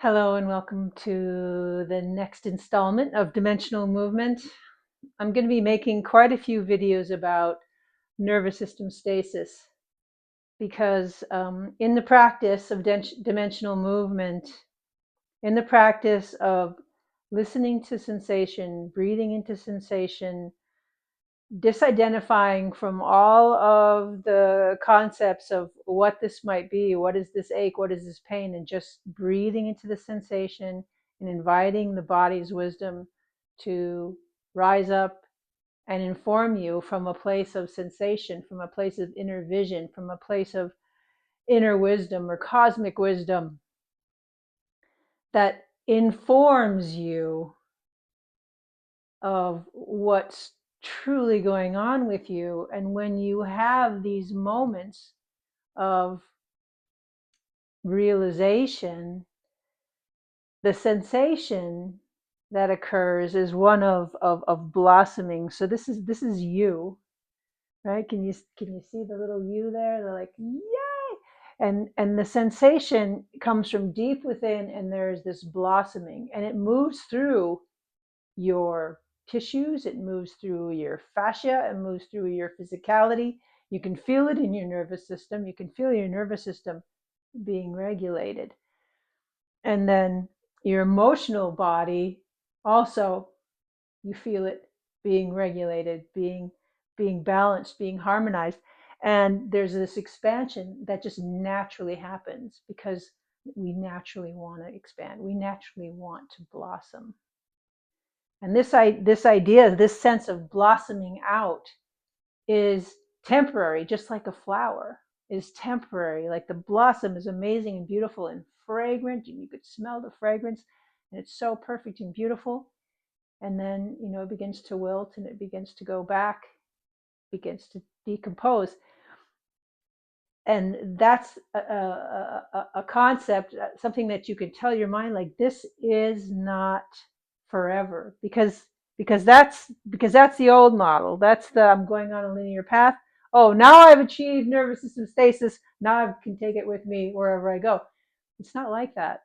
Hello and welcome to the next installment of Dimensional Movement. I'm going to be making quite a few videos about nervous system stasis because in the practice of dimensional movement, in the practice of listening to sensation, breathing into sensation, disidentifying from all of the concepts of what this might be, what is this ache, what is this pain, and just breathing into the sensation and inviting the body's wisdom to rise up and inform you from a place of sensation, from a place of inner vision, from a place of inner wisdom or cosmic wisdom that informs you of what's truly going on with you. And when you have these moments of realization, the sensation that occurs is one of blossoming. So this is you, right? Can you see the little you there? They're like, yay! And the sensation comes from deep within, and there's this blossoming, and it moves through your tissues, it moves through your fascia, it moves through your physicality. You can feel it in your nervous system. You can feel your nervous system being regulated. And then your emotional body also, you feel it being regulated, being balanced, being harmonized. And there's this expansion that just naturally happens because we naturally want to expand. We naturally want to blossom. And this idea, this sense of blossoming out is temporary, just like a flower is temporary. Like the blossom is amazing and beautiful and fragrant, and you could smell the fragrance, and it's so perfect and beautiful. And then, it begins to wilt and it begins to go back, begins to decompose. And that's a concept, something that you could tell your mind, like, this is not forever, because that's the old model. That's the I'm going on a linear path. Oh, now I've achieved nervous system stasis. Now I can take it with me wherever I go. It's not like that.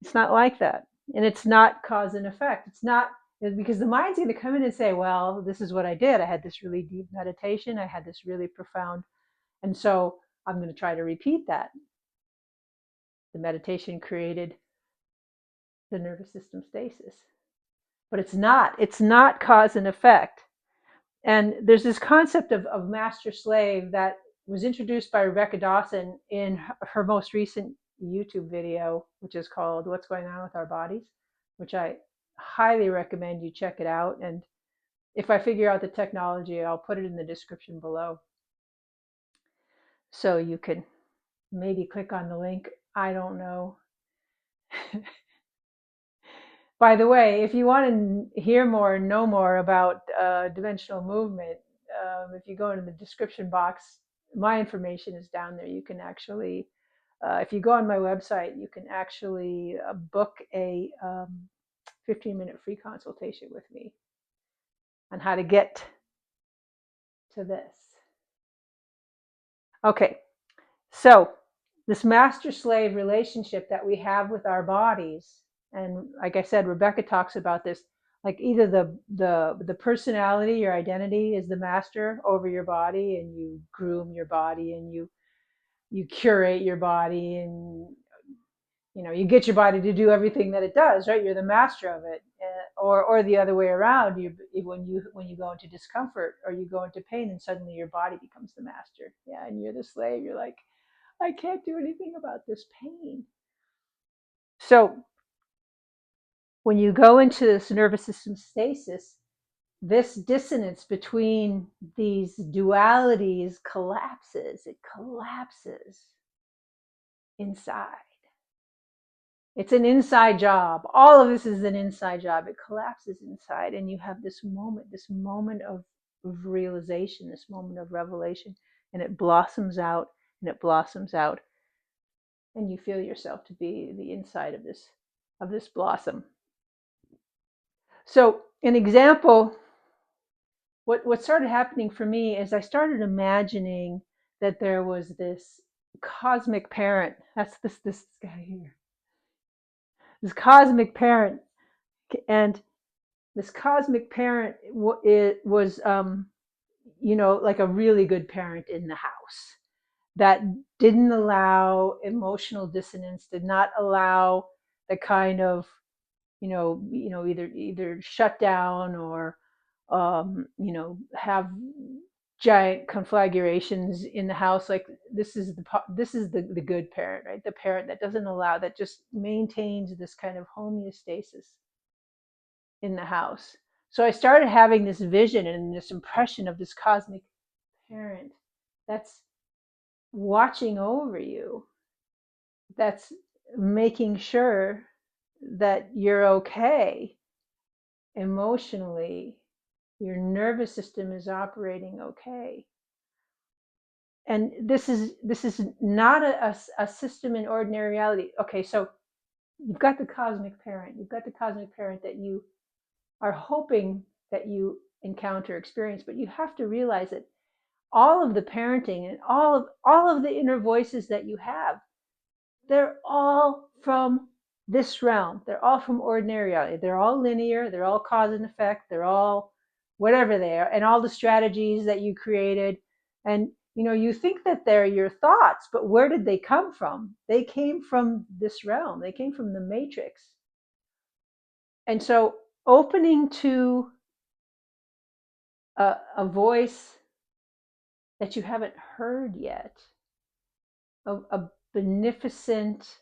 It's not like that. And it's not cause and effect. It's not, because the mind's going to come in and say, well, this is what I did. I had this really deep meditation. I had this really profound. And so I'm going to try to repeat that. The meditation created the nervous system stasis. But it's not cause and effect. And there's this concept of master slave that was introduced by Rebecca Dawson in her most recent YouTube video, which is called What's Going On with Our Bodies, which I highly recommend you check it out. And if I figure out the technology, I'll put it in the description below. So you can maybe click on the link. I don't know. By the way, if you want to hear more and know more about dimensional movement, if you go into the description box, my information is down there. You can actually, if you go on my website, you can actually book a 15-minute free consultation with me on how to get to this. Okay, so this master-slave relationship that we have with our bodies, and like I said, Rebecca talks about this, like either the personality, your identity is the master over your body, and you groom your body, and you curate your body, and you get your body to do everything that it does, right? You're the master of it. Or the other way around, when you go into discomfort or you go into pain, and suddenly your body becomes the master. Yeah, and you're the slave. You're like, I can't do anything about this pain. So when you go into this nervous system stasis, this dissonance between these dualities collapses. It collapses inside. It's an inside job. All of this is an inside job. It collapses inside, and you have this moment of realization, this moment of revelation, and it blossoms out, and it blossoms out, and you feel yourself to be the inside of this blossom. So an example, what started happening for me is I started imagining that there was this cosmic parent. That's this guy here. this cosmic parent, and this cosmic parent it was, like a really good parent in the house that didn't allow emotional dissonance, did not allow the kind of, either shut down or, have giant conflagrations in the house. Like, this is the good parent, right? The parent that doesn't allow, that just maintains this kind of homeostasis in the house. So I started having this vision and this impression of this cosmic parent that's watching over you, that's making sure that you're okay emotionally, your nervous system is operating okay. And this is not a system in ordinary reality. Okay, so you've got the cosmic parent, that you are hoping that you encounter, experience, but you have to realize that all of the parenting and all of the inner voices that you have, they're all from this realm. They're all from ordinary reality. They're all linear. They're all cause and effect. They're all whatever they are, and all the strategies that you created. And you think that they're your thoughts, but where did they come from? They came from this realm. They came from the matrix. And so opening to a voice that you haven't heard yet, a beneficent,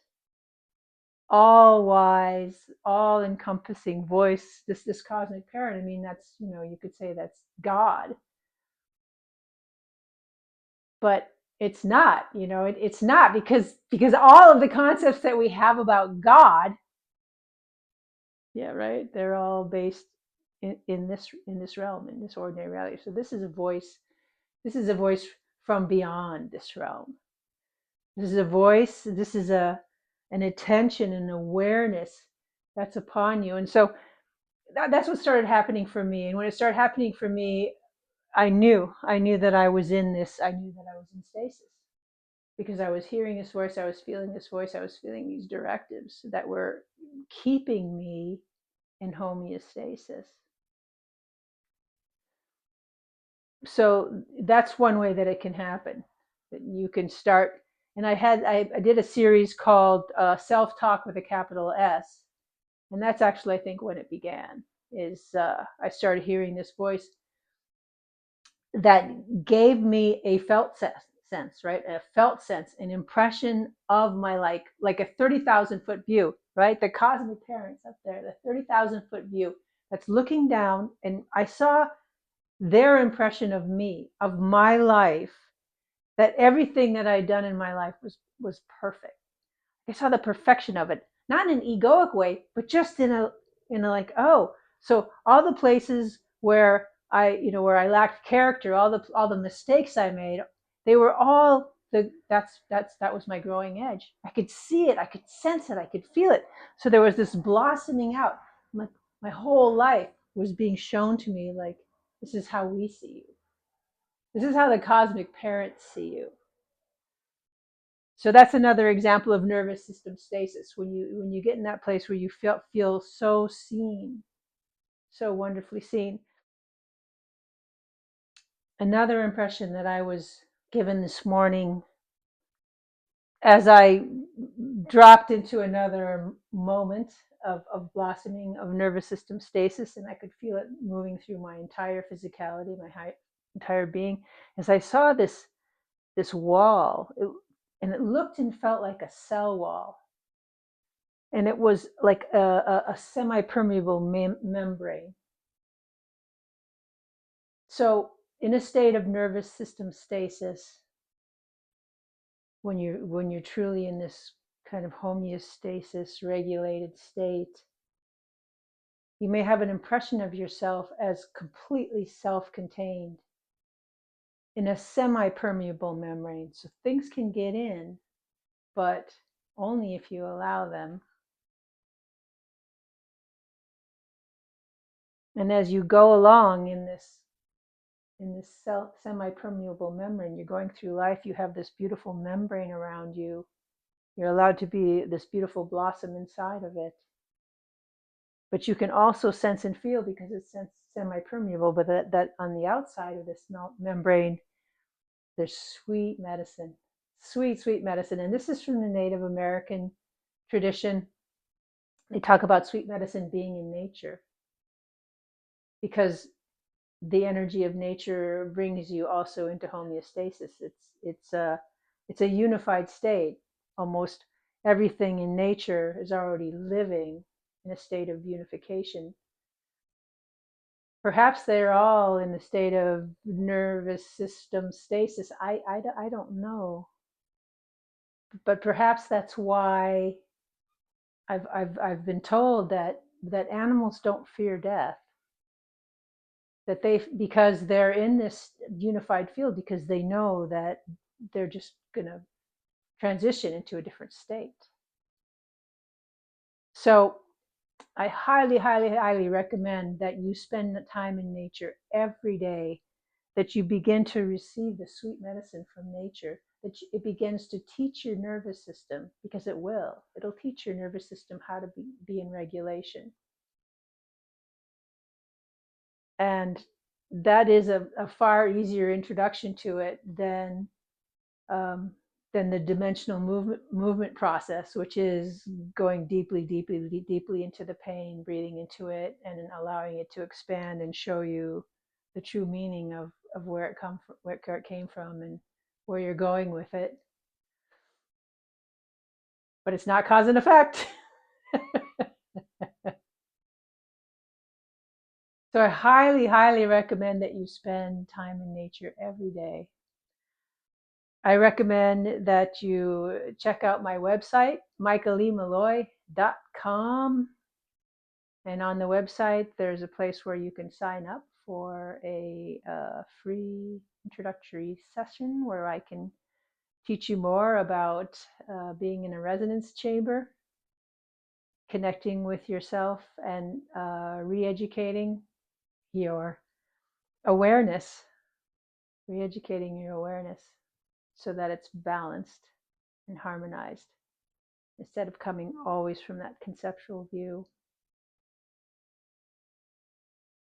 all wise, all encompassing voice, this cosmic parent. I mean, that's, you could say that's God, but it's not. It's not, because all of the concepts that we have about God, yeah, right, they're all based in this realm, in this ordinary reality. So this is a voice. This is a voice from beyond this realm. This is a voice. This is an attention and awareness that's upon you. And so that's what started happening for me. And when it started happening for me, I knew that I was in this. I knew that I was in stasis, because I was hearing this voice. I was feeling this voice. I was feeling these directives that were keeping me in homeostasis. So that's one way that it can happen. That you can start. And I did a series called Self Talk with a capital S, and that's actually, I think, when it began. Is I started hearing this voice that gave me a felt sense, right? A felt sense, an impression of my, like a 30,000-foot view, right? The cosmic parents up there, the 30,000-foot view that's looking down, and I saw their impression of me, of my life, that everything that I'd done in my life was perfect. I saw the perfection of it, not in an egoic way, but just in a like, oh, so all the places where I lacked character, all the mistakes I made, they were all that was my growing edge. I could see it, I could sense it, I could feel it. So there was this blossoming out. My whole life was being shown to me, like, this is how we see you. This is how the cosmic parents see you. So that's another example of nervous system stasis, when you get in that place where you feel so seen, so wonderfully seen. Another impression that I was given this morning, as I dropped into another moment of blossoming of nervous system stasis, and I could feel it moving through my entire physicality, my entire being, as I saw this wall, and it looked and felt like a cell wall. And it was like a semi-permeable membrane. So in a state of nervous system stasis, when you're truly in this kind of homeostasis, regulated state, you may have an impression of yourself as completely self-contained in a semi-permeable membrane. So things can get in, but only if you allow them. And as you go along in this semi-permeable membrane, you're going through life, you have this beautiful membrane around you. You're allowed to be this beautiful blossom inside of it. But you can also sense and feel because it's semi-permeable. But that on the outside of this membrane, there's sweet medicine, sweet medicine. And this is from the Native American tradition. They talk about sweet medicine being in nature because the energy of nature brings you also into homeostasis. It's a unified state. Almost everything in nature is already living in a state of unification. Perhaps they're all in a state of nervous system stasis. I don't know, but perhaps that's why I've been told that animals don't fear death, that they, because they're in this unified field, because they know that they're just going to transition into a different state. So I highly recommend that you spend the time in nature every day, that you begin to receive the sweet medicine from nature, that it begins to teach your nervous system, because it'll teach your nervous system how to be in regulation. And that is a far easier introduction to it um, than the dimensional movement process, which is going deeply into the pain, breathing into it, and allowing it to expand and show you the true meaning of where it came from, and where you're going with it. But it's not cause and effect. So I highly recommend that you spend time in nature every day. I recommend that you check out my website, michaeleemalloy.com. And on the website, there's a place where you can sign up for a free introductory session where I can teach you more about being in a resonance chamber, connecting with yourself, and re-educating your awareness, so that it's balanced and harmonized, instead of coming always from that conceptual view.